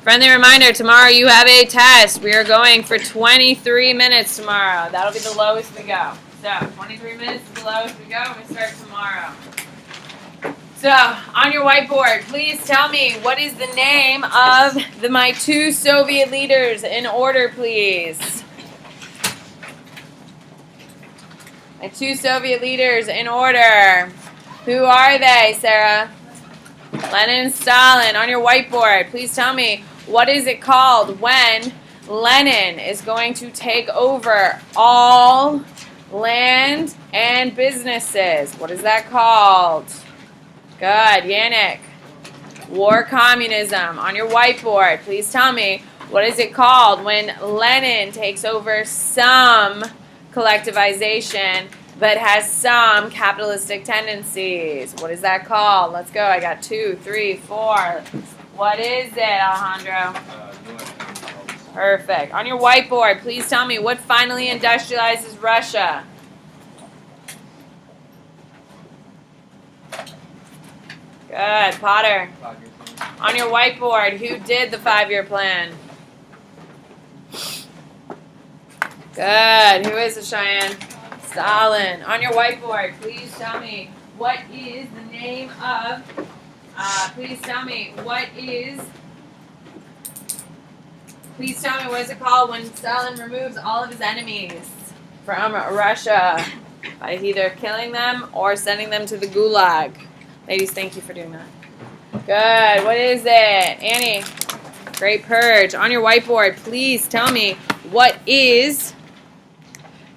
Friendly reminder, tomorrow you have a test. We are going for 23 minutes tomorrow. That'll be the lowest we go. So 23 minutes is the lowest we go. We start tomorrow. So on your whiteboard, please tell me what is the name of my two Soviet leaders in order, please. My two Soviet leaders in order. Who are they, Sarah? Lenin and Stalin. On your whiteboard, please tell me what is it called when Lenin is going to take over all land and businesses? What is that called? Good, Yannick. War communism. On your whiteboard, please tell me what is it called when Lenin takes over some collectivization but has some capitalistic tendencies? What is that called? Let's go. I got 2, 3, 4. What is it, Alejandro? Perfect. On your whiteboard, please tell me what finally industrializes Russia. Good. Potter. On your whiteboard, who did the 5-year plan? Good. Who is it, Cheyenne? Stalin. On your whiteboard, please tell me what is the name of, please tell me what is it called when Stalin removes all of his enemies from Russia by either killing them or sending them to the gulag. Ladies, thank you for doing that. Good. What is it? Annie. Great purge. On your whiteboard, please tell me what is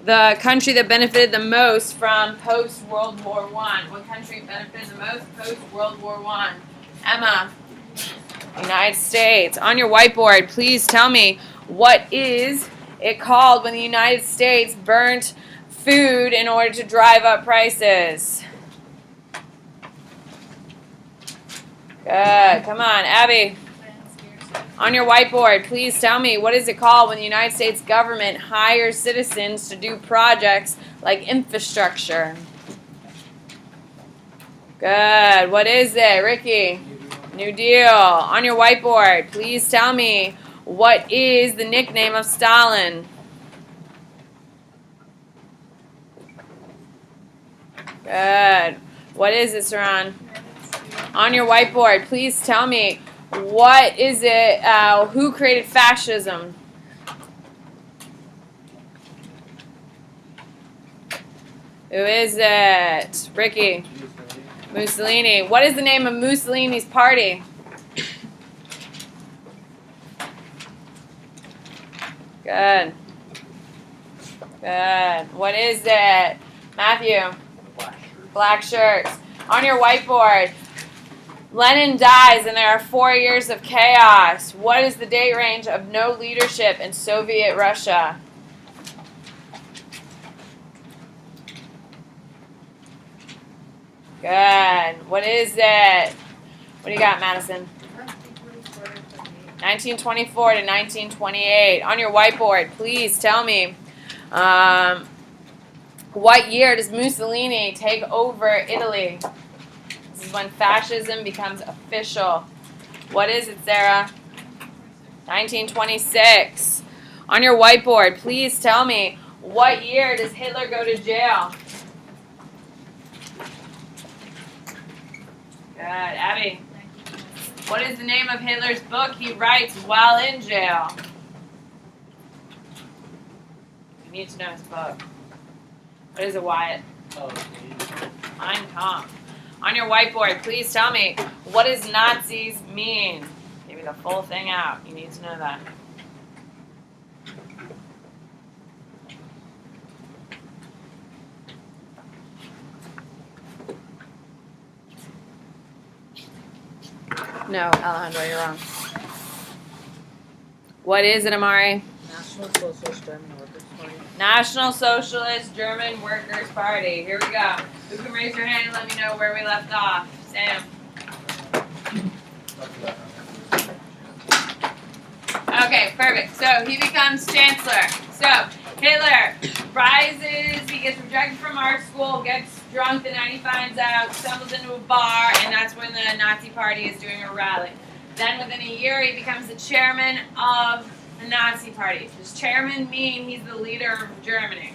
the country that benefited the most from post-World War I. What country benefited the most post-World War I? Emma. United States. On your whiteboard, please tell me what is it called when the United States burnt food in order to drive up prices? Good. Come on, Abby. On your whiteboard, please tell me what is it called when the United States government hires citizens to do projects like infrastructure? Good. What is it, Ricky? New Deal. On your whiteboard, please tell me what is the nickname of Stalin? Good. What is it, Saran? On your whiteboard, please tell me what is it, who created fascism? Who is it? Ricky. Mussolini. What is the name of Mussolini's party? Good. Good. What is it? Matthew. Black shirts. On your whiteboard, Lenin dies and there are 4 years of chaos. What is the date range of no leadership in Soviet Russia? Good. What is it? What do you got, Madison? 1924 to 1928. On your whiteboard, please tell me what year does Mussolini take over Italy? This is when fascism becomes official. What is it, Sarah? 1926. On your whiteboard, please tell me what year does Hitler go to jail? Good. Abby. What is the name of Hitler's book he writes while in jail? You need to know his book. What is it, Wyatt? Mein Kampf. On your whiteboard, please tell me, what does Nazis mean? Give me the full thing out. You need to know that. No, Alejandro, you're wrong. What is it, Amari? National Socialist German Workers' Party. Here we go. Who can raise your hand and let me know where we left off? Sam. Okay, perfect. So he becomes chancellor. So Hitler rises, he gets rejected from art school, gets drunk the night he finds out, stumbles into a bar, and that's when the Nazi party is doing a rally. Then within a year, he becomes the chairman of the Nazi Party. Does chairman mean he's the leader of Germany?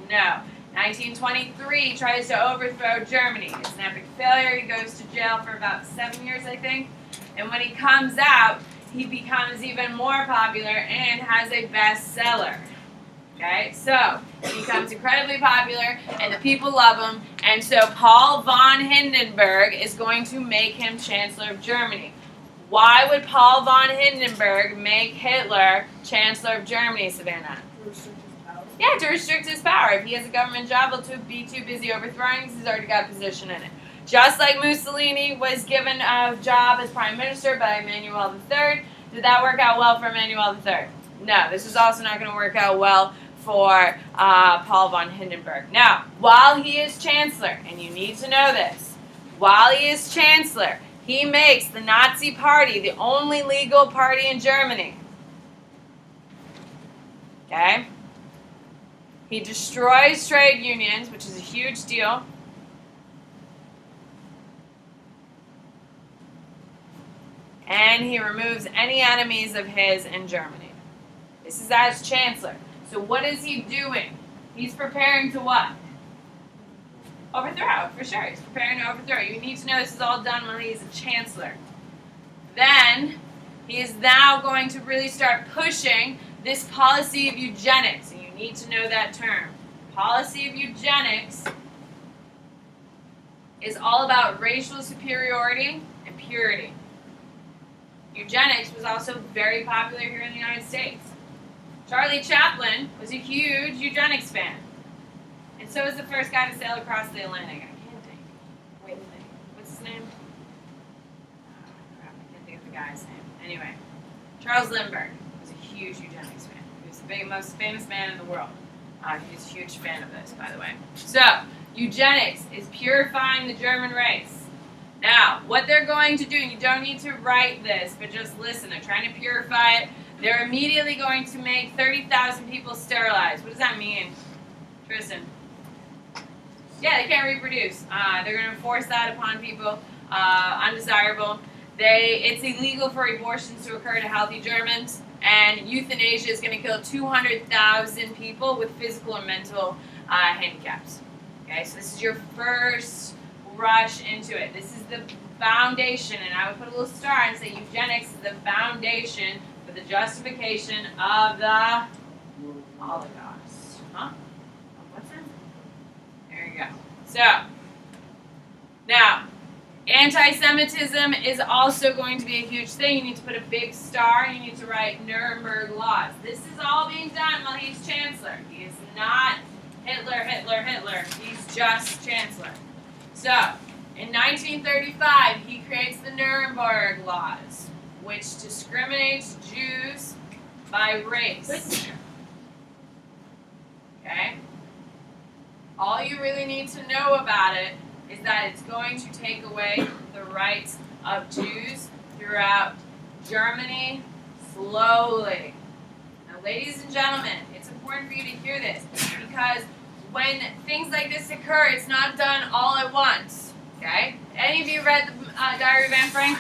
No. 1923, he tries to overthrow Germany. It's an epic failure. He goes to jail for about 7 years, I think. And when he comes out, he becomes even more popular and has a bestseller. Okay, so he becomes incredibly popular, and the people love him. And so Paul von Hindenburg is going to make him Chancellor of Germany. Why would Paul von Hindenburg make Hitler Chancellor of Germany, Savannah? To restrict his power. Yeah, to restrict his power. If he has a government job, he'll be too busy overthrowing because he's already got a position in it. Just like Mussolini was given a job as prime minister by Emmanuel III. Did that work out well for Emmanuel III? No, this is also not going to work out well for Paul von Hindenburg. Now, while he is chancellor, and you need to know this, while he is chancellor, he makes the Nazi Party the only legal party in Germany. Okay? He destroys trade unions, which is a huge deal. And he removes any enemies of his in Germany. This is as chancellor. So what is he doing? He's preparing to what? Overthrow, for sure. He's preparing to overthrow. You need to know this is all done when he's a chancellor. Then, he is now going to really start pushing this policy of eugenics. And you need to know that term. Policy of eugenics is all about racial superiority and purity. Eugenics was also very popular here in the United States. Charlie Chaplin was a huge eugenics fan. And so was the first guy to sail across the Atlantic. I can't think. Wait a minute. What's his name? Oh, crap. I can't think of the guy's name. Anyway, Charles Lindbergh was a huge eugenics fan. He was the most famous man in the world. He's a huge fan of this, by the way. So, eugenics is purifying the German race. Now, what they're going to do, you don't need to write this, but just listen. They're trying to purify it. They're immediately going to make 30,000 people sterilized. What does that mean, Tristan? Yeah, they can't reproduce. They're going to enforce that upon people, undesirable. It's illegal for abortions to occur to healthy Germans, and euthanasia is going to kill 200,000 people with physical or mental handicaps. Okay, so this is your first rush into it. This is the foundation, and I would put a little star and say eugenics is the foundation for the justification of the Holocaust. Huh? What's that? There you go. So, now, anti-Semitism is also going to be a huge thing. You need to put a big star, and you need to write Nuremberg laws. This is all being done while he's chancellor. He is not Hitler. He's just chancellor. So, in 1935, he creates the Nuremberg laws, which discriminates Jews by race. Okay? All you really need to know about it is that it's going to take away the rights of Jews throughout Germany slowly. Now, ladies and gentlemen, it's important for you to hear this, because when things like this occur, it's not done all at once. Okay? Any of you read the Diary of Anne Frank?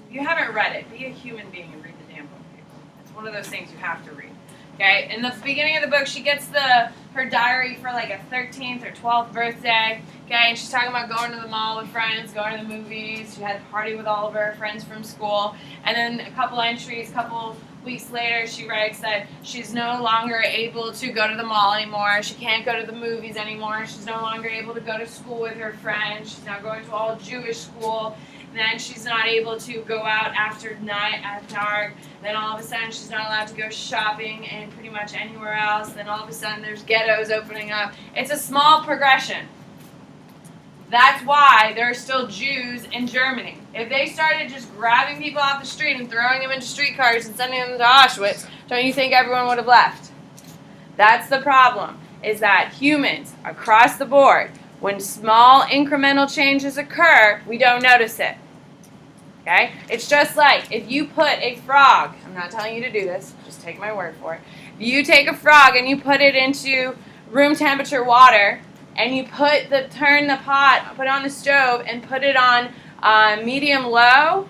If you haven't read it, be a human being and read the damn book, people. It's one of those things you have to read. Okay? In the beginning of the book, she gets her diary for like a 13th or 12th birthday. Okay? And she's talking about going to the mall with friends, going to the movies. She had a party with all of her friends from school. And then a couple weeks later, she writes that she's no longer able to go to the mall anymore. She can't go to the movies anymore. She's no longer able to go to school with her friends. She's now going to all Jewish school. Then she's not able to go out after dark. Then all of a sudden she's not allowed to go shopping and pretty much anywhere else. Then all of a sudden there's ghettos opening up. It's a small progression. That's why there are still Jews in Germany. If they started just grabbing people off the street and throwing them into streetcars and sending them to Auschwitz, don't you think everyone would have left? That's the problem, is that humans across the board, when small incremental changes occur, we don't notice it. Okay? It's just like if you put a frog, I'm not telling you to do this, just take my word for it. If you take a frog and you put it into room temperature water, and you turn the pot, put it on the stove, and put it on medium-low,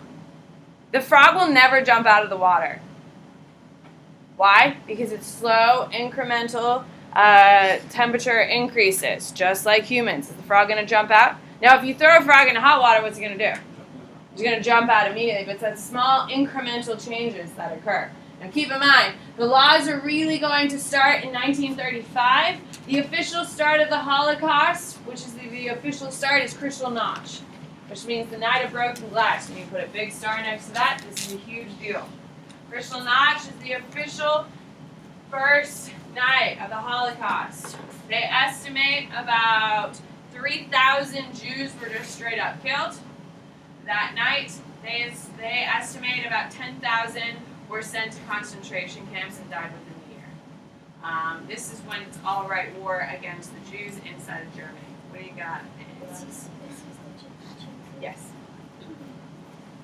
The frog will never jump out of the water. Why? Because it's slow, incremental temperature increases, just like humans. Is the frog going to jump out? Now, if you throw a frog in hot water, what's it going to do? It's going to jump out immediately, but it's that small incremental changes that occur. Now, keep in mind, the laws are really going to start in 1935. The official start of the Holocaust, which is the official start, is Kristallnacht, which means the night of broken glass. And you put a big star next to that, this is a huge deal. Kristallnacht is the official first night of the Holocaust. They estimate about 3,000 Jews were just straight up killed. That night, they estimate about 10,000 were sent to concentration camps and died within the year. This is when it's all right war against the Jews inside of Germany. What do you got? Yes.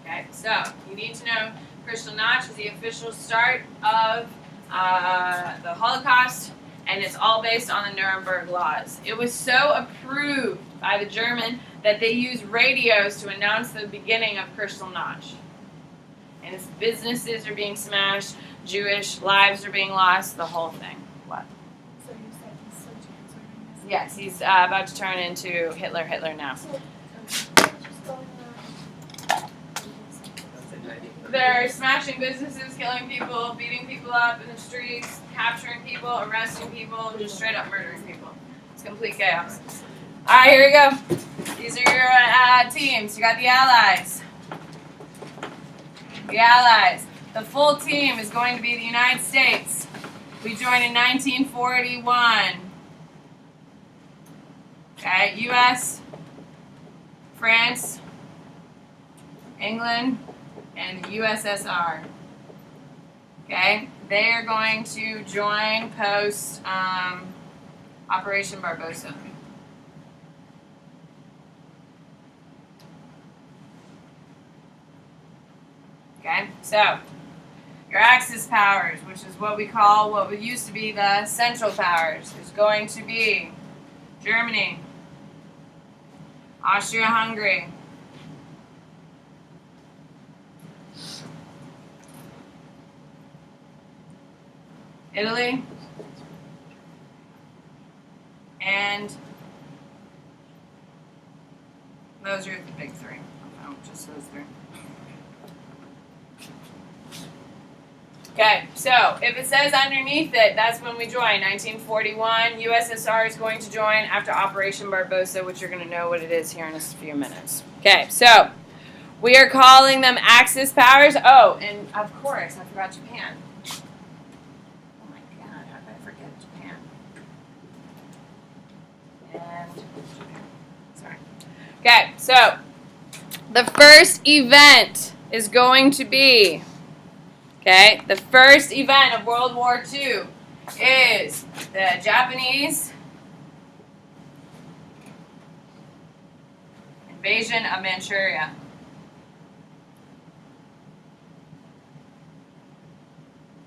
Okay, so you need to know Kristallnacht is the official start of the Holocaust, and it's all based on the Nuremberg laws. It was so approved by the German that they used radios to announce the beginning of Kristallnacht. And its businesses are being smashed, Jewish lives are being lost, the whole thing. What? So you said he's so transforming. Yes, he's about to turn into Hitler now. So, just going on. They're smashing businesses, killing people, beating people up in the streets, capturing people, arresting people, just straight up murdering people. It's complete chaos. All right, here we go. These are your teams. You got the Allies. The Allies. The full team is going to be the United States. We joined in 1941. Okay, U.S., France, England, and the USSR. Okay, they are going to join post Operation Barbarossa. Okay, so your Axis powers, which is what we call what used to be the Central Powers, is going to be Germany, Austria-Hungary, Italy, and those are the big three. Oh, just those three. Okay, so if it says underneath it, that's when we join. 1941, USSR is going to join after Operation Barbarossa, which you're going to know what it is here in a few minutes. Okay, so we are calling them Axis powers. Oh, and of course, I forgot Japan. Oh my God, how did I forget Japan? And Japan. Sorry. Okay, so the first event is going to be, okay, the first event of World War II is the Japanese invasion of Manchuria.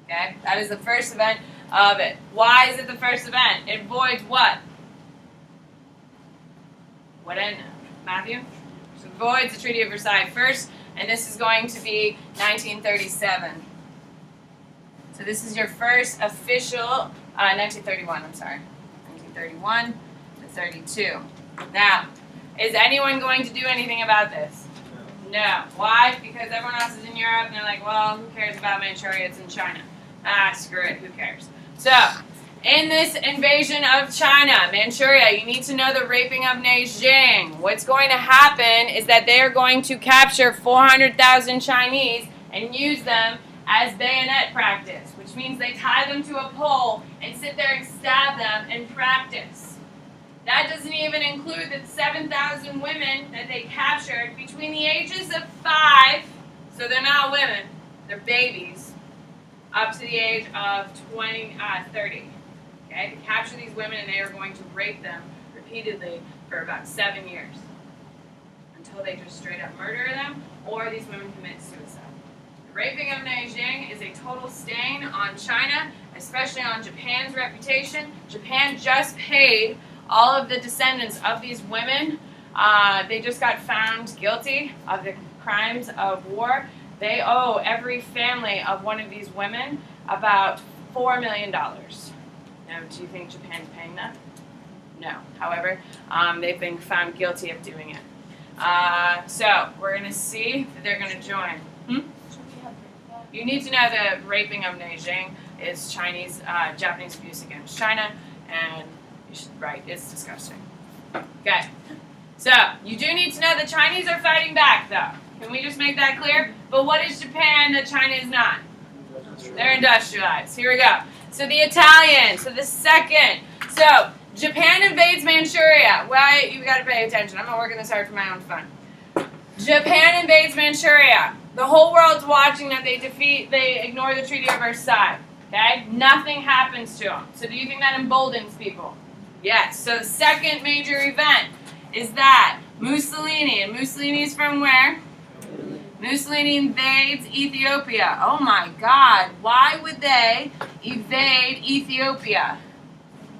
Okay, that is the first event of it. Why is it the first event? It avoids what? What in Matthew? It avoids the Treaty of Versailles first, and this is going to be 1937. So this is your first official, 1931, I'm sorry. 1931 to 32. Now, is anyone going to do anything about this? No. Why? Because everyone else is in Europe, and they're like, well, who cares about Manchuria? It's in China. Ah, screw it, who cares? So, in this invasion of China, Manchuria, you need to know the raping of Nanjing. What's going to happen is that they are going to capture 400,000 Chinese and use them as bayonet practice, which means they tie them to a pole and sit there and stab them and practice. That doesn't even include the 7,000 women that they captured between the ages of 5, so they're not women, they're babies, up to the age of 30. Okay, they capture these women and they are going to rape them repeatedly for about 7 years until they just straight up murder them or these women commit suicide. The raping of Nanjing is a total stain on China, especially on Japan's reputation. Japan just paid all of the descendants of these women. They just got found guilty of the crimes of war. They owe every family of one of these women about $4 million. Now, do you think Japan's paying that? No. However, they've been found guilty of doing it. So we're going to see if they're going to join. Should we have that? You need to know that raping of Nanjing is Japanese abuse against China, and it's disgusting. Okay. So you do need to know the Chinese are fighting back, though. Can we just make that clear? But what is Japan that China is not? They're industrialized. Here we go. So the Italians. So the second. So Japan invades Manchuria. Why? You got to pay attention. I'm not working this hard for my own fun. Japan invades Manchuria. The whole world's watching that they ignore the Treaty of Versailles. Okay? Nothing happens to them. So do you think that emboldens people? Yes. So the second major event is that Mussolini. And Mussolini's from where? Mussolini invades Ethiopia. Oh my God. Why would they invade Ethiopia?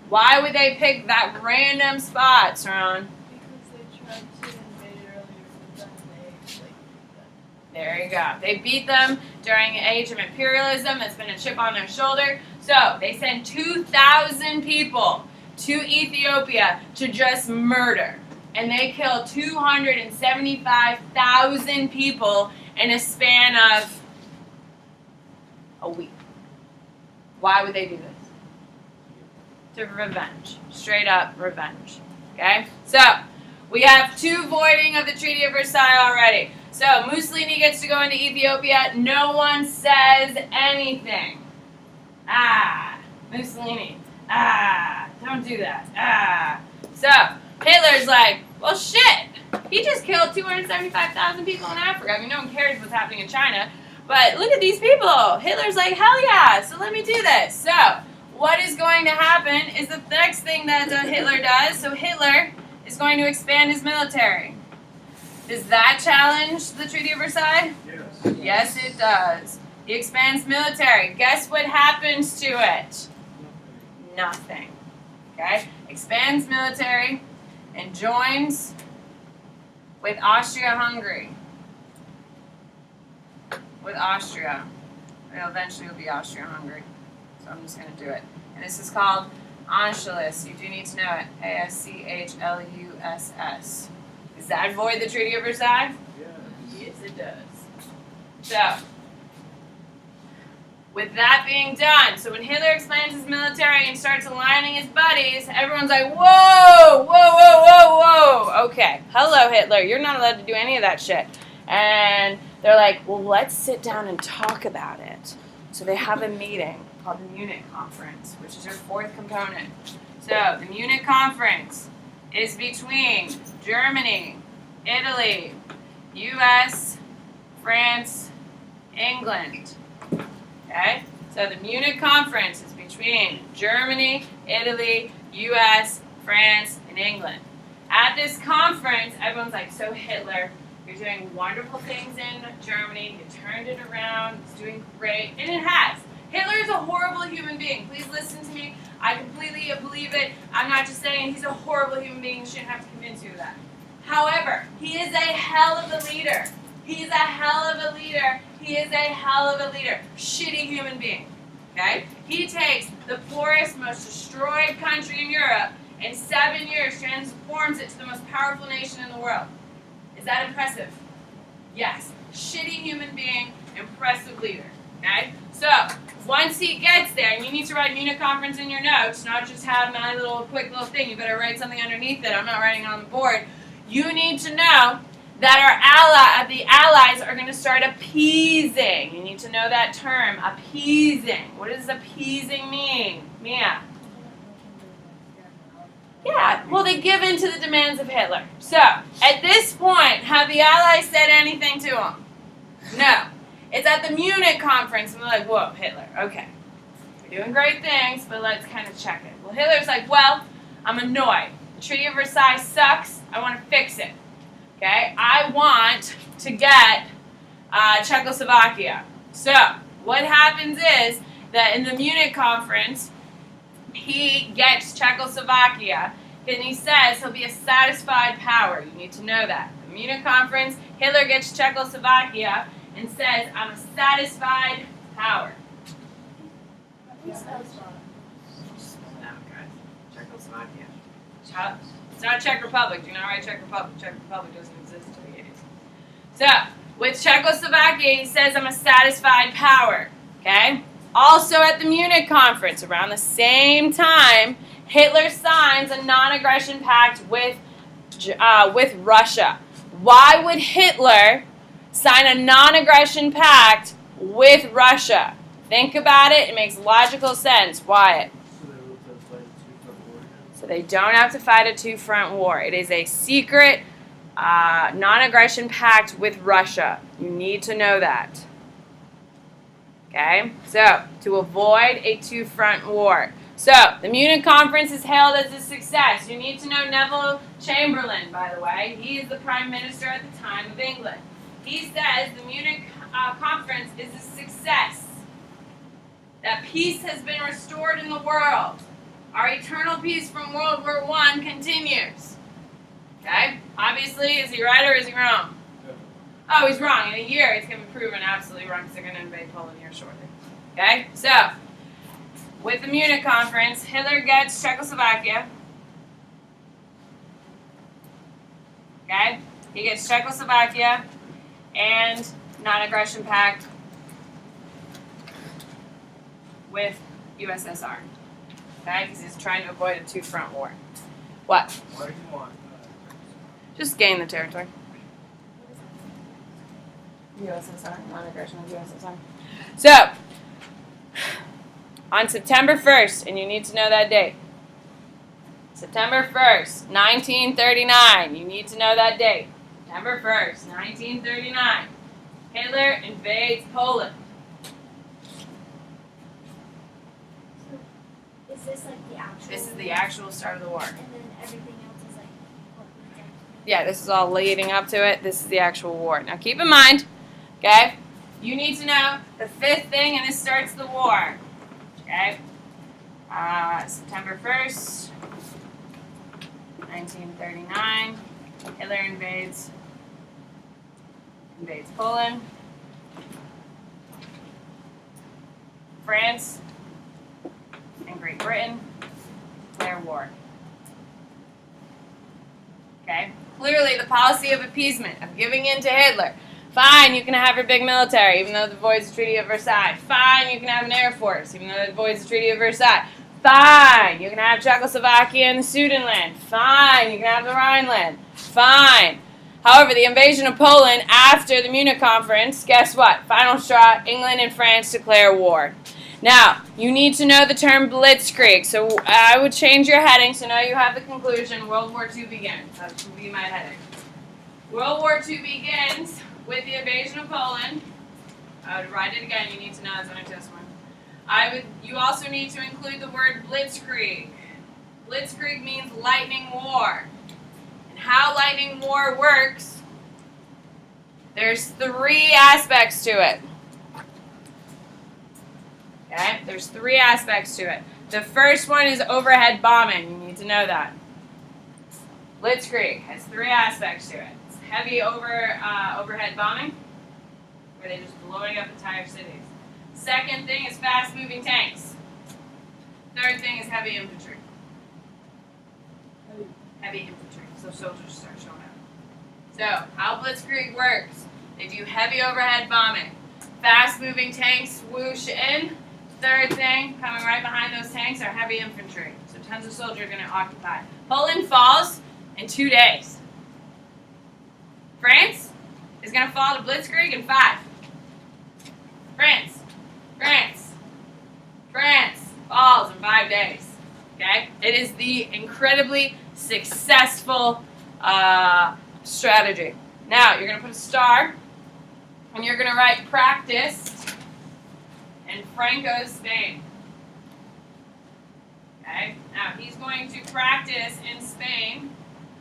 Why would they pick that random spot, Saran? Because they tried to invade it earlier, but then they beat them. There you go. They beat them during the age of imperialism. That's been a chip on their shoulder. So they sent 2,000 people to Ethiopia to just murder. And they killed 275,000 people in a span of a week. Why would they do this? To revenge. Straight up revenge. Okay? So, we have 2 voiding of the Treaty of Versailles already. So, Mussolini gets to go into Ethiopia. No one says anything. Mussolini. Don't do that. So, Hitler's like, well, shit. He just killed 275,000 people in Africa. I mean, no one cares what's happening in China. But look at these people. Hitler's like, hell yeah. So let me do this. So what is going to happen is the next thing that Hitler does. So Hitler is going to expand his military. Does that challenge the Treaty of Versailles? Yes. Yes, it does. He expands military. Guess what happens to it? Nothing. Okay? Expands military and joins with Austria-Hungary. With Austria. It eventually will be Austria-Hungary. So I'm just going to do it. And this is called Anschluss. You do need to know it. Aschluss. Does that void the Treaty of Versailles? Yes, it does. So, with that being done, so when Hitler expands his military and starts aligning his buddies, everyone's like, whoa, whoa, whoa, whoa, whoa. Okay, hello, Hitler. You're not allowed to do any of that shit. And they're like, well, let's sit down and talk about it. So they have a meeting called the Munich Conference, which is your 4th component. So the Munich Conference is between Germany, Italy, U.S., France, England. Okay? So the Munich Conference is between Germany, Italy, U.S., France, and England. At this conference, everyone's like, so Hitler, you're doing wonderful things in Germany. You turned it around. It's doing great. And it has. Hitler is a horrible human being. Please listen to me. I completely believe it. I'm not just saying he's a horrible human being. You shouldn't have to convince you of that. However, he is a hell of a leader. He is a hell of a leader. He is a hell of a leader. Shitty human being. Okay? He takes the poorest, most destroyed country in Europe and 7 years transforms it to the most powerful nation in the world. Is that impressive? Yes. Shitty human being, impressive leader. Okay? So, once he gets there, and you need to write Munich Conference in your notes, not just have my quick little thing. You better write something underneath it. I'm not writing it on the board. You need to know that the allies are going to start appeasing. You need to know that term, appeasing. What does appeasing mean? Mia? Yeah, well, they give in to the demands of Hitler. So, at this point, have the Allies said anything to him? No. It's at the Munich Conference, and they're like, whoa, Hitler, okay. You're doing great things, but let's kind of check it. Well, Hitler's like, well, I'm annoyed. The Treaty of Versailles sucks. I want to fix it. Okay? I want to get Czechoslovakia. So, what happens is that in the Munich Conference, he gets Czechoslovakia, and he says he'll be a satisfied power. You need to know that. The Munich Conference, Hitler gets Czechoslovakia, and says, I'm a satisfied power. Czechoslovakia. It's not Czech Republic. Do not write Czech Republic. Czech Republic doesn't exist until the 80s. So, with Czechoslovakia, he says, I'm a satisfied power. Okay? Also at the Munich conference, around the same time, Hitler signs a non-aggression pact with Russia. Why would Hitler sign a non-aggression pact with Russia? Think about it. It makes logical sense. Why? So they don't have to fight a two-front war. It is a secret non-aggression pact with Russia. You need to know that. Okay? So, to avoid a two-front war. So, the Munich conference is hailed as a success. You need to know Neville Chamberlain, by the way. He is the Prime Minister at the time of England. He says the Munich conference is a success. That peace has been restored in the world. Our eternal peace from World War I continues. Okay? Obviously, is he right or is he wrong? Oh, he's wrong. In a year, it's going to be proven absolutely wrong because they're going to invade Poland here shortly. Okay? So, with the Munich conference, Hitler gets Czechoslovakia. Okay? He gets Czechoslovakia and non-aggression pact with USSR. Okay? Because he's trying to avoid a two-front war. What? Why do you want Just gain the territory. USSR, non-aggression of USSR. So, on September 1st, and you need to know that date. September 1st, 1939. You need to know that date. September 1st, 1939. Hitler invades Poland. So, is this like the actual? This is the actual start of the war. And then everything else is like what leads up to it? Yeah, this is all leading up to it. This is the actual war. Now keep in mind, okay, you need to know the fifth thing, and this starts the war. Okay? September 1st, 1939, Hitler invades Poland. France and Great Britain declare war. Okay? Clearly the policy of appeasement, of giving in to Hitler. Fine, you can have your big military, even though it avoids the Treaty of Versailles. Fine, you can have an air force, even though it avoids the Treaty of Versailles. Fine, you can have Czechoslovakia and the Sudetenland. Fine, you can have the Rhineland. Fine. However, the invasion of Poland after the Munich conference, guess what? Final straw, England and France declare war. Now, you need to know the term blitzkrieg. So I would change your heading so now you have the conclusion. World War II begins. That should be my heading. World War II begins with the invasion of Poland. I would write it again. You need to know that's on a test one. You also need to include the word blitzkrieg. Blitzkrieg means lightning war. And how lightning war works, there's three aspects to it. Okay? There's three aspects to it. The first one is overhead bombing. You need to know that. Blitzkrieg has three aspects to it. It's heavy overhead bombing, where they're just blowing up entire cities. Second thing is fast-moving tanks. Third thing is heavy infantry. Heavy infantry. So soldiers start showing up. So, how Blitzkrieg works. They do heavy overhead bombing. Fast-moving tanks swoosh in. Third thing, coming right behind those tanks are heavy infantry. So tons of soldiers are going to occupy. Poland falls in 2 days. France is going to fall to Blitzkrieg in 5. France falls in 5 days. Okay? It is the incredibly successful strategy. Now, you're going to put a star, and you're going to write practice in Franco's Spain. Okay? Now, he's going to practice in Spain,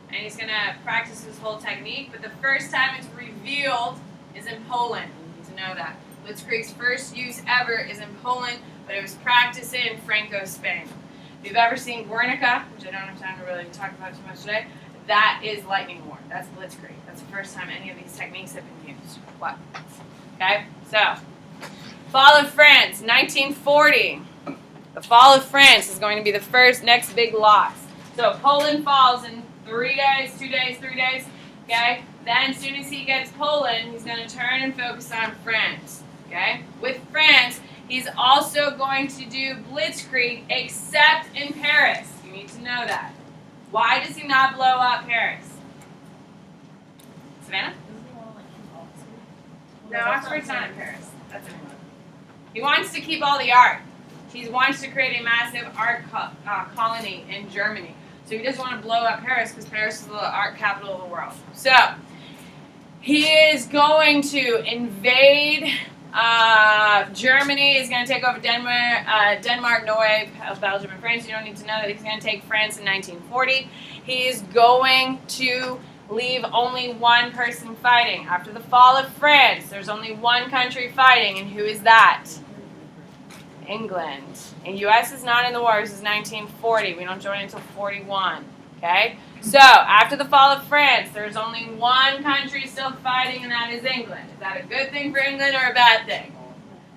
and he's going to practice his whole technique, but the first time it's revealed is in Poland. You need to know that. Blitzkrieg's first use ever is in Poland, but it was practiced in Franco's Spain. If you've ever seen Guernica, which I don't have time to really talk about too much today, that is lightning war. That's Blitzkrieg. That's the first time any of these techniques have been used. What? Okay, so fall of France, 1940. The fall of France is going to be the next big loss. So Poland falls in 3 days, 2 days, 3 days. Okay, then as soon as he gets Poland, he's going to turn and focus on France. Okay, with France, he's also going to do blitzkrieg, except in Paris. You need to know that. Why does he not blow up Paris? Savannah? No, Oxford's not in Paris. That's in England. He wants to keep all the art. He wants to create a massive art colony in Germany. So he doesn't want to blow up Paris because Paris is the art capital of the world. So he is going to invade Germany. He's going to take over Denmark, Norway, Belgium, and France. You don't need to know that he's going to take France in 1940. He is going to leave only one person fighting. After the fall of France, there's only one country fighting, and who is that? England. And U.S. is not in the war. This is 1940. We don't join until 41. Okay? So, after the fall of France, there's only one country still fighting, and that is England. Is that a good thing for England or a bad thing?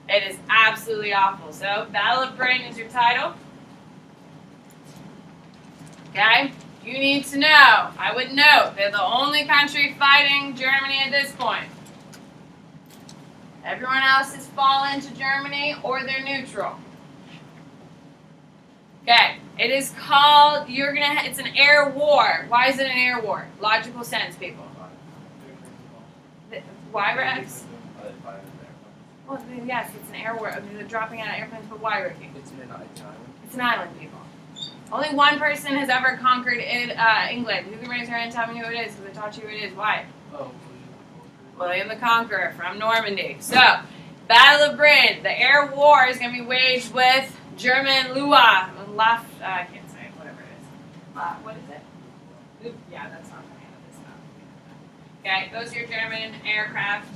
It is absolutely awful. So, Battle of Britain is your title. Okay? You need to know, I would note, they're the only country fighting Germany at this point. Everyone else has fallen to Germany or they're neutral. Okay, it is called, it's an air war. Why is it an air war? Logical sense, people. Why, Rex? Well, yes, it's an air war. They're dropping out of airplanes, but why, Ricky? It's an island, people. Only one person has ever conquered England. Who can raise your hand and tell me who it is? Because I taught you who it is. Why? Oh, William the Conqueror from Normandy. So, Battle of Britain. The air war is going to be waged with German I can't say it, whatever it is. What is it? Yeah, that's not coming out of this mouth. Okay, those are your German aircraft.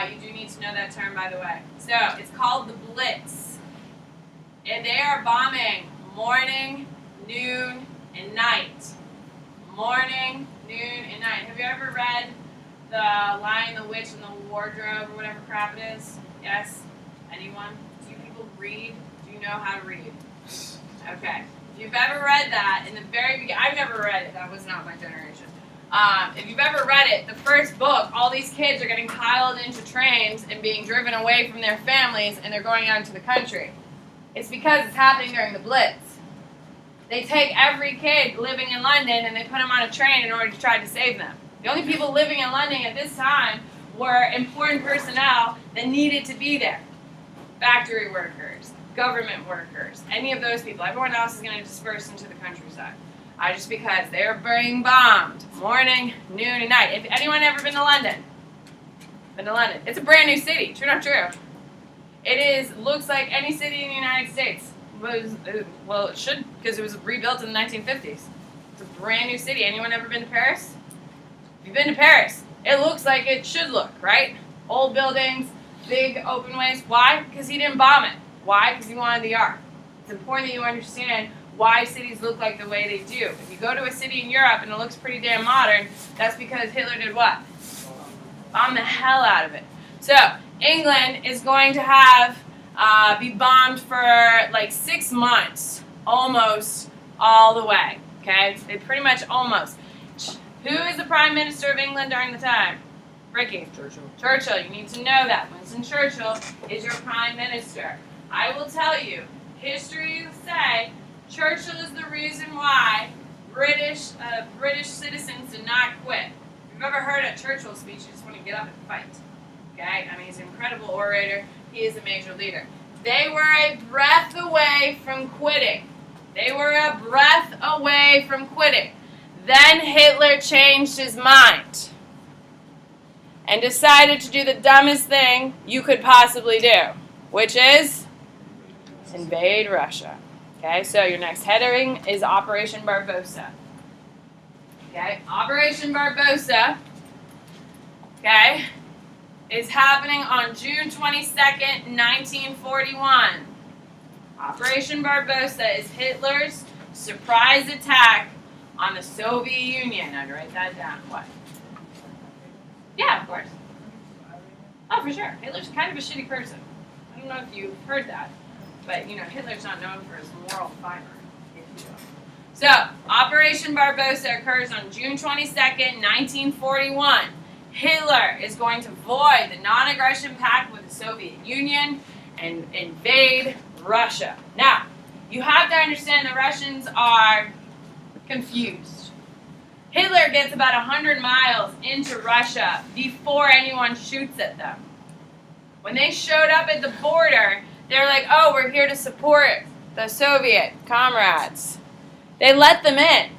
You do need to know that term, by the way. So, it's called the Blitz. And they are bombing morning, noon, and night. Morning, noon, and night. Have you ever read The Lion, the Witch, and the Wardrobe, or whatever crap it is? Yes? Anyone? Do you people read? Do you know how to read? Okay. If you've ever read that, in the very beginning, I've never read it. That was not my generation. If you've ever read it, the first book, all these kids are getting piled into trains and being driven away from their families, and they're going out into the country. It's because it's happening during the Blitz. They take every kid living in London and they put them on a train in order to try to save them. The only people living in London at this time were important personnel that needed to be there. Factory workers, government workers, any of those people. Everyone else is going to disperse into the countryside. Just because they're being bombed morning, noon, and night. If anyone ever been to London? Been to London. It's a brand new city. True or not true? Looks like any city in the United States. Well, it should, because it was rebuilt in the 1950s. It's a brand new city. Anyone ever been to Paris? If you've been to Paris, it looks like it should look, right? Old buildings, big open ways. Why? Because he didn't bomb it. Why? Because he wanted the art. It's important that you understand why cities look like the way they do. If you go to a city in Europe and it looks pretty damn modern, that's because Hitler did what? Bomb the hell out of it. So, England is going to have be bombed for like 6 months, almost all the way. Okay, they pretty much almost. Who is the Prime Minister of England during the time? Ricky. Churchill. You need to know that. Winston Churchill is your Prime Minister. I will tell you, history will say Churchill is the reason why British citizens did not quit. If you've ever heard a Churchill speech, you just want to get up and fight. Okay? I mean, he's an incredible orator. He is a major leader. They were a breath away from quitting. They were a breath away from quitting. Then Hitler changed his mind and decided to do the dumbest thing you could possibly do, which is invade Russia. Okay, so your next heading is Operation Barbarossa. Okay, Operation Barbarossa, okay, is happening on June 22nd, 1941. Operation Barbarossa is Hitler's surprise attack on the Soviet Union. Now, to write that down. What? Yeah, of course. Oh, for sure. Hitler's kind of a shitty person. I don't know if you've heard that, but Hitler's not known for his moral fiber, if you will. So, Operation Barbarossa occurs on June 22nd, 1941. Hitler is going to void the non-aggression pact with the Soviet Union and invade Russia. Now, you have to understand the Russians are confused. Hitler gets about 100 miles into Russia before anyone shoots at them. When they showed up at the border, they were like, oh, we're here to support the Soviet comrades. They let them in.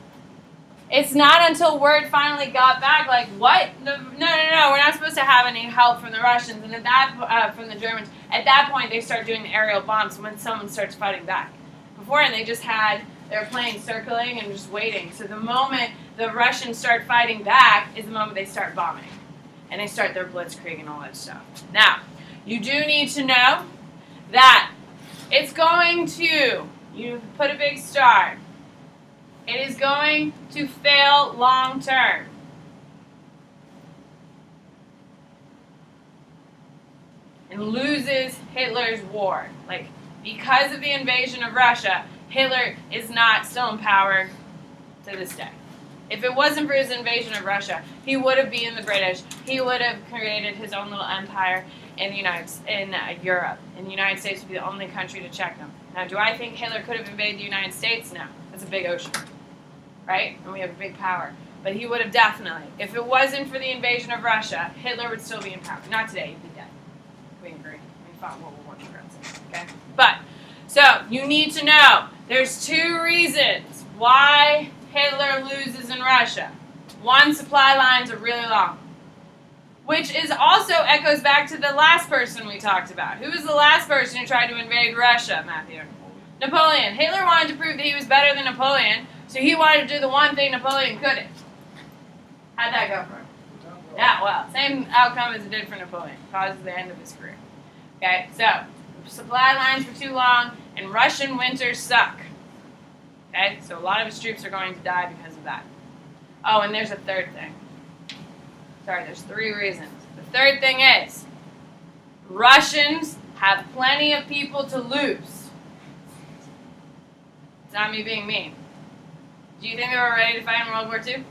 It's not until word finally got back, like, what? No, we're not supposed to have any help from the Russians and from the Germans. At that point, they start doing the aerial bombs when someone starts fighting back. Beforehand, they just had their planes circling and just waiting. So the moment the Russians start fighting back is the moment they start bombing. And they start their blitzkrieg and all that stuff. Now, you do need to know that it's going to, you put a big star, it is going to fail long term. And loses Hitler's war. Like, because of the invasion of Russia, Hitler is not still in power to this day. If it wasn't for his invasion of Russia, he would have beaten the British. He would have created his own little empire in Europe. And the United States would be the only country to check him. Now, do I think Hitler could have invaded the United States? No. That's a big ocean. Right? And we have a big power. But he would have definitely. If it wasn't for the invasion of Russia, Hitler would still be in power. Not today. He'd be dead. We agree. We fought World War I, for God's sake. Okay? But, so, you need to know, there's two reasons why Hitler loses in Russia. One, supply lines are really long. Which is also echoes back to the last person we talked about. Who was the last person who tried to invade Russia, Matthew? Napoleon. Hitler wanted to prove that he was better than Napoleon, so he wanted to do the one thing Napoleon couldn't. How'd that go for him? Yeah, well, same outcome as it did for Napoleon. Causes the end of his career. Okay, so, supply lines were too long, and Russian winters suck. Okay, so a lot of his troops are going to die because of that. Oh, and there's a third thing. Sorry, there's three reasons. The third thing is, Russians have plenty of people to lose. It's not me being mean. Do you think they were ready to fight in World War II?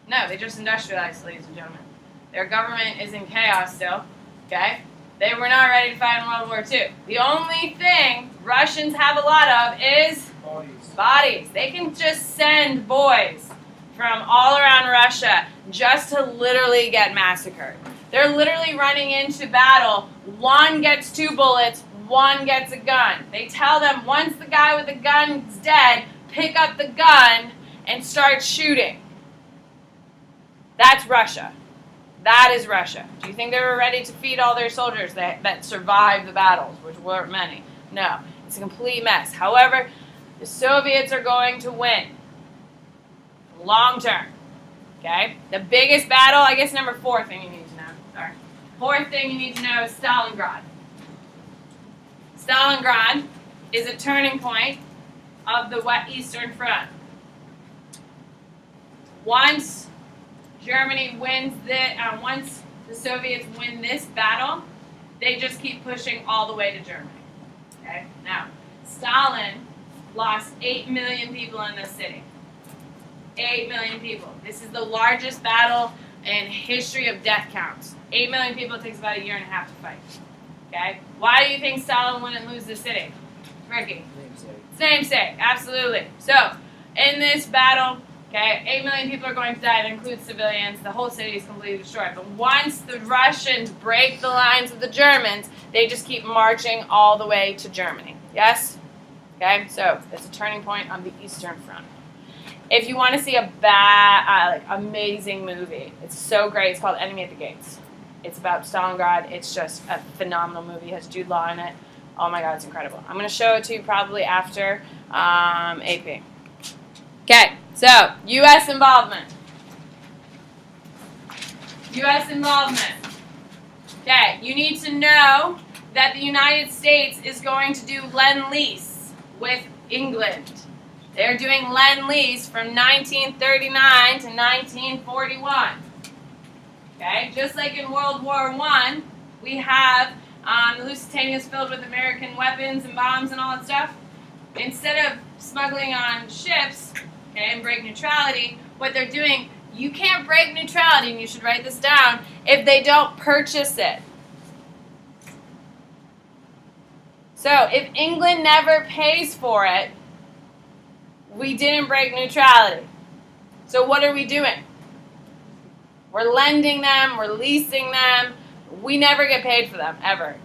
No, they just industrialized, ladies and gentlemen. Their government is in chaos still, okay? They were not ready to fight in World War II. The only thing Russians have a lot of is bodies. They can just send boys from all around Russia just to literally get massacred. They're literally running into battle. One gets 2 bullets, one gets a gun. They tell them once the guy with the gun's dead, pick up the gun and start shooting. That's Russia. That is Russia. Do you think they were ready to feed all their soldiers that survived the battles, which weren't many? No. It's a complete mess. However, the Soviets are going to win. Long term. Okay? The biggest battle, I guess number 4 thing you need to know. Sorry. 4th thing you need to know is Stalingrad. Stalingrad is a turning point of the Eastern Front. Once Germany wins once the Soviets win this battle, they just keep pushing all the way to Germany. Okay? Now, Stalin lost 8 million people in this city. 8 million people. This is the largest battle in history of death counts. 8 million people, it takes about 1.5 years to fight. Okay? Why do you think Stalin wouldn't lose the city? Ricky? Namesake, absolutely. So, in this battle, okay, 8 million people are going to die. That includes civilians. The whole city is completely destroyed. But once the Russians break the lines of the Germans, they just keep marching all the way to Germany. Yes? Okay, so it's a turning point on the Eastern Front. If you want to see a amazing movie, it's so great. It's called Enemy at the Gates. It's about Stalingrad. It's just a phenomenal movie. It has Jude Law in it. Oh my God, it's incredible. I'm going to show it to you probably after AP. Okay, so U.S. involvement. U.S. involvement. Okay, you need to know that the United States is going to do Lend-Lease with England. They're doing Lend-Lease from 1939 to 1941. Okay, just like in World War I, we have the Lusitania is filled with American weapons and bombs and all that stuff. Instead of smuggling on ships, okay, and break neutrality, what they're doing, you can't break neutrality, and you should write this down, if they don't purchase it. So if England never pays for it, we didn't break neutrality. So what are we doing? We're lending them, we're leasing them. We never get paid for them, ever.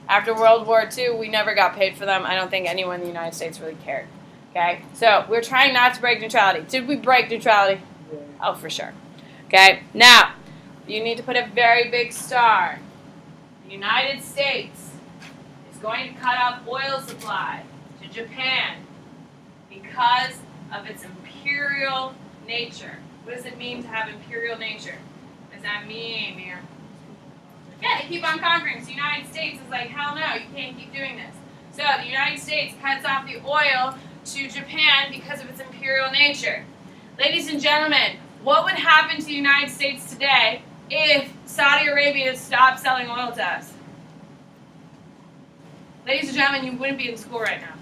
After World War II, we never got paid for them. I don't think anyone in the United States really cared. Okay? So we're trying not to break neutrality. Did we break neutrality? Yeah. Oh, for sure. Okay? Now, you need to put a very big star. The United States is going to cut off oil supply to Japan because of its imperial nature. What does it mean to have imperial nature? What does that mean, Mia? Yeah, they keep on conquering. So the United States is like, hell no, you can't keep doing this. So the United States cuts off the oil to Japan because of its imperial nature. Ladies and gentlemen, what would happen to the United States today if Saudi Arabia stopped selling oil to us? Ladies and gentlemen, you wouldn't be in school right now.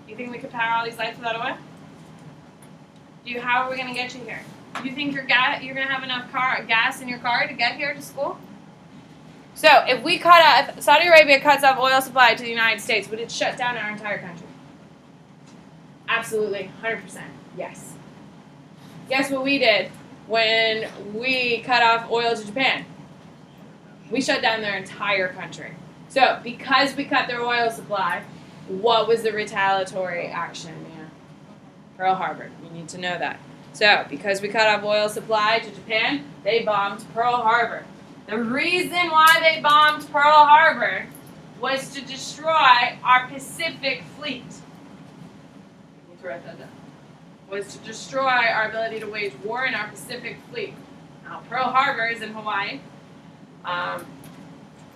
You think we could power all these lights without oil? How are we going to get you here? Do you think you're going to have enough gas in your car to get here to school? So if Saudi Arabia cuts off oil supply to the United States, would it shut down our entire country? Absolutely, 100%, yes. Guess what we did when we cut off oil to Japan? We shut down their entire country. So because we cut their oil supply, what was the retaliatory action? Pearl Harbor. You need to know that. So, because we cut off oil supply to Japan, they bombed Pearl Harbor. The reason why they bombed Pearl Harbor was to destroy our Pacific fleet. You need to write that down. Was to destroy our ability to wage war in our Pacific fleet. Now, Pearl Harbor is in Hawaii.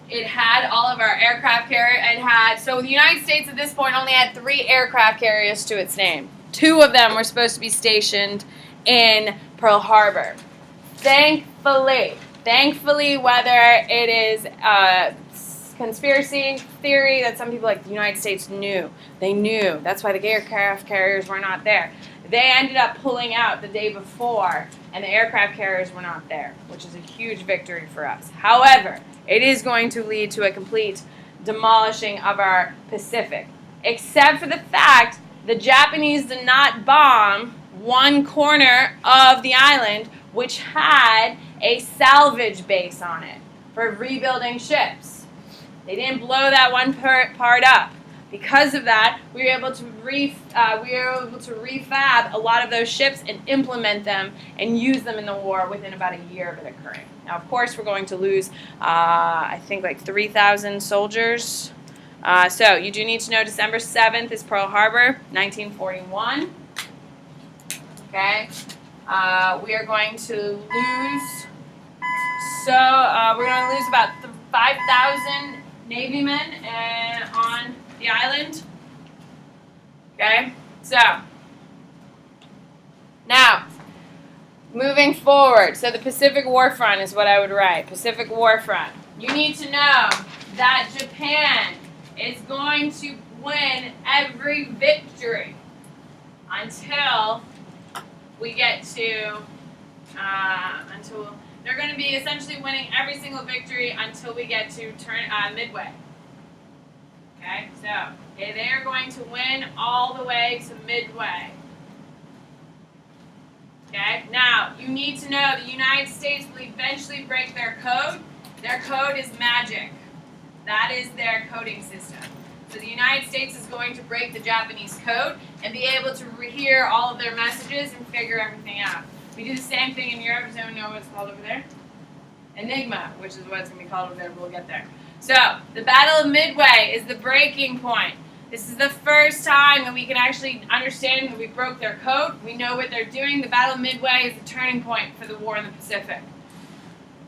It had all of our aircraft carriers. So the United States at this point only had 3 aircraft carriers to its name. 2 of them were supposed to be stationed in Pearl Harbor. Thankfully, whether it is a conspiracy theory that some people like the United States knew. They knew. That's why the aircraft carriers were not there. They ended up pulling out the day before, and the aircraft carriers were not there, which is a huge victory for us. However, it is going to lead to a complete demolishing of our Pacific, except for the fact the Japanese did not bomb one corner of the island, which had a salvage base on it for rebuilding ships. They didn't blow that one part up. Because of that, we were able to refab a lot of those ships and implement them and use them in the war within about a year of it occurring. Now, of course, we're going to lose, I think, like 3,000 soldiers. So you do need to know December 7th is Pearl Harbor, 1941. Okay. We are going to lose. We're going to lose about 5,000 Navy men on the island. Okay. So now moving forward. So the Pacific War Front is what I would write. Pacific War Front. You need to know that Japan is going to win every victory until we get to, until they're going to be essentially winning every single victory until we get to Midway. Okay, so they are going to win all the way to Midway. Okay, now you need to know the United States will eventually break their code. Their code is magic. That is their coding system. So the United States is going to break the Japanese code and be able to hear all of their messages and figure everything out. We do the same thing in Europe. Does anyone know what it's called over there? Enigma, which is what it's going to be called over there. We'll get there. So the Battle of Midway is the breaking point. This is the first time that we can actually understand that we broke their code. We know what they're doing. The Battle of Midway is the turning point for the war in the Pacific.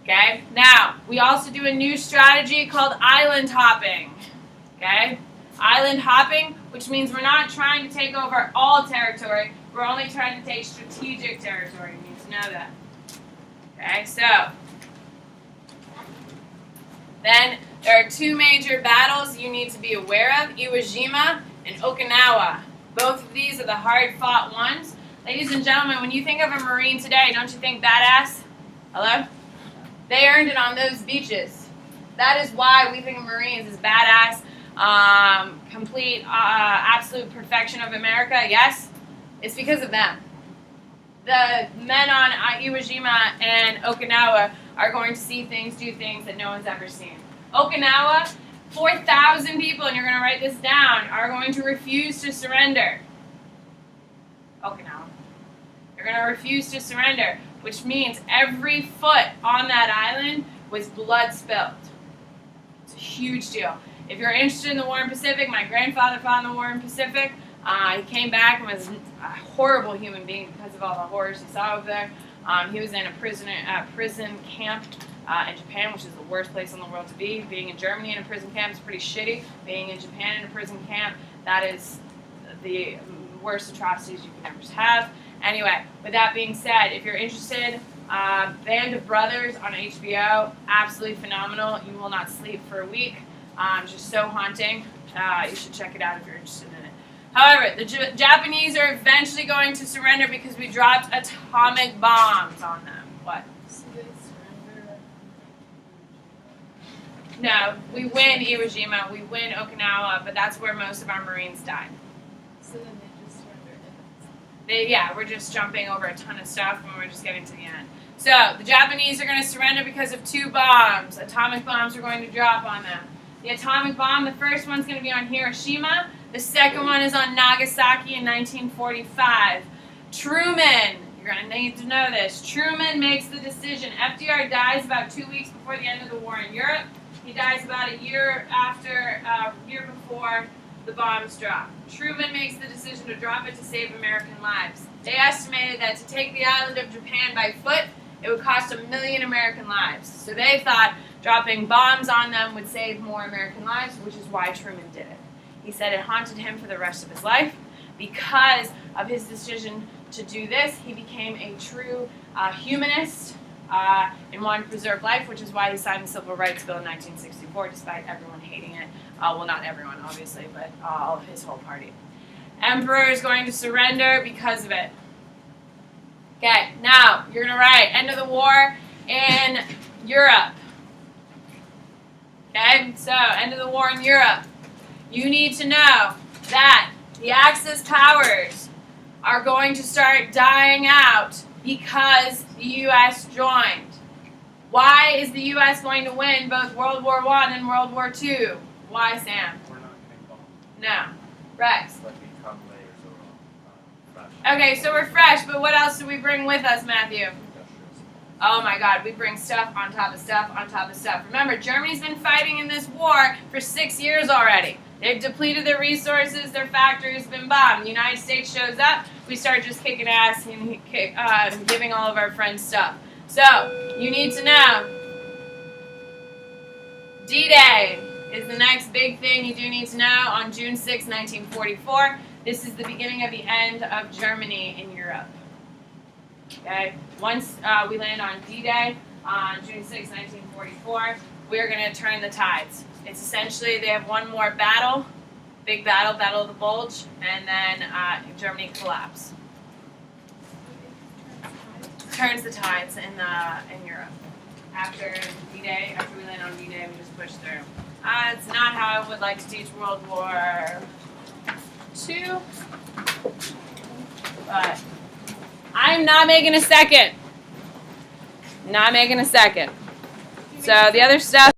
Okay? Now, we also do a new strategy called island hopping. Okay? Island hopping, which means we're not trying to take over all territory. We're only trying to take strategic territory. You need to know that. Okay? So, Then there are two major battles you need to be aware of, Iwo Jima and Okinawa. Both of these are the hard-fought ones. Ladies and gentlemen, when you think of a Marine today, don't you think badass? Hello? They earned it on those beaches. That is why we think of Marines as badass, complete, absolute perfection of America. Yes? It's because of them. The men on Iwo Jima and Okinawa are going to see things, do things that no one's ever seen. Okinawa, 4,000 people, and you're going to write this down, are going to refuse to surrender. Okinawa. They're going to refuse to surrender, which means every foot on that island was blood spilled. It's a huge deal. If you're interested in the War in the Pacific, my grandfather fought in the War in the Pacific. He came back and was a horrible human being because of all the horrors he saw over there. He was in a prison camp in Japan, which is the worst place in the world to be. Being in Germany in a prison camp is pretty shitty. Being in Japan in a prison camp, that is the worst atrocities you can ever have. Anyway, with that being said, if you're interested, Band of Brothers on HBO, absolutely phenomenal. You will not sleep for a week. Just so haunting. You should check it out if you're interested in it. However, the Japanese are eventually going to surrender because we dropped atomic bombs on them. What? So they surrender. No, we win Iwo Jima, we win Okinawa, but that's where most of our Marines died. So then they just surrender. We're just jumping over a ton of stuff and we're just getting to the end. So, the Japanese are going to surrender because of two bombs. Atomic bombs are going to drop on them. The atomic bomb, the first one's going to be on Hiroshima. The second one is on Nagasaki in 1945. Truman, you're going to need to know this. Truman makes the decision. FDR dies about 2 weeks before the end of the war in Europe. He dies about a year before the bombs drop. Truman makes the decision to drop it to save American lives. They estimated that to take the island of Japan by foot, it would cost 1 million American lives. So they thought dropping bombs on them would save more American lives, which is why Truman did it. He said it haunted him for the rest of his life. Because of his decision to do this, he became a true humanist and wanted to preserve life, which is why he signed the Civil Rights Bill in 1964, despite everyone hating it. Well, not everyone, obviously, but all of his whole party. Emperor is going to surrender because of it. Okay, now you're going to write end of the war in Europe. Okay, so end of the war in Europe. You need to know that the Axis powers are going to start dying out because the U.S. joined. Why is the U.S. going to win both World War I and World War II? Why, Sam? We're not getting bombed. No. Rex. But become layers or fresh. Okay, so we're fresh, but what else do we bring with us, Matthew? Industrials. Oh my God, we bring stuff on top of stuff on top of stuff. Remember, Germany's been fighting in this war for 6 years already. They've depleted their resources, their factories have been bombed. The United States shows up, we start just kicking ass and giving all of our friends stuff. So, you need to know, D-Day is the next big thing you do need to know on June 6, 1944. This is the beginning of the end of Germany in Europe. Okay, once we land on D-Day on June 6, 1944, we're going to turn the tides. It's essentially, they have one more battle, big battle, Battle of the Bulge, and then Germany collapse. Turns the tides in Europe. After D-Day, after we land on D-Day, we just push through. It's not how I would like to teach World War II, but I'm not making a second. Not making a second. So the other stuff.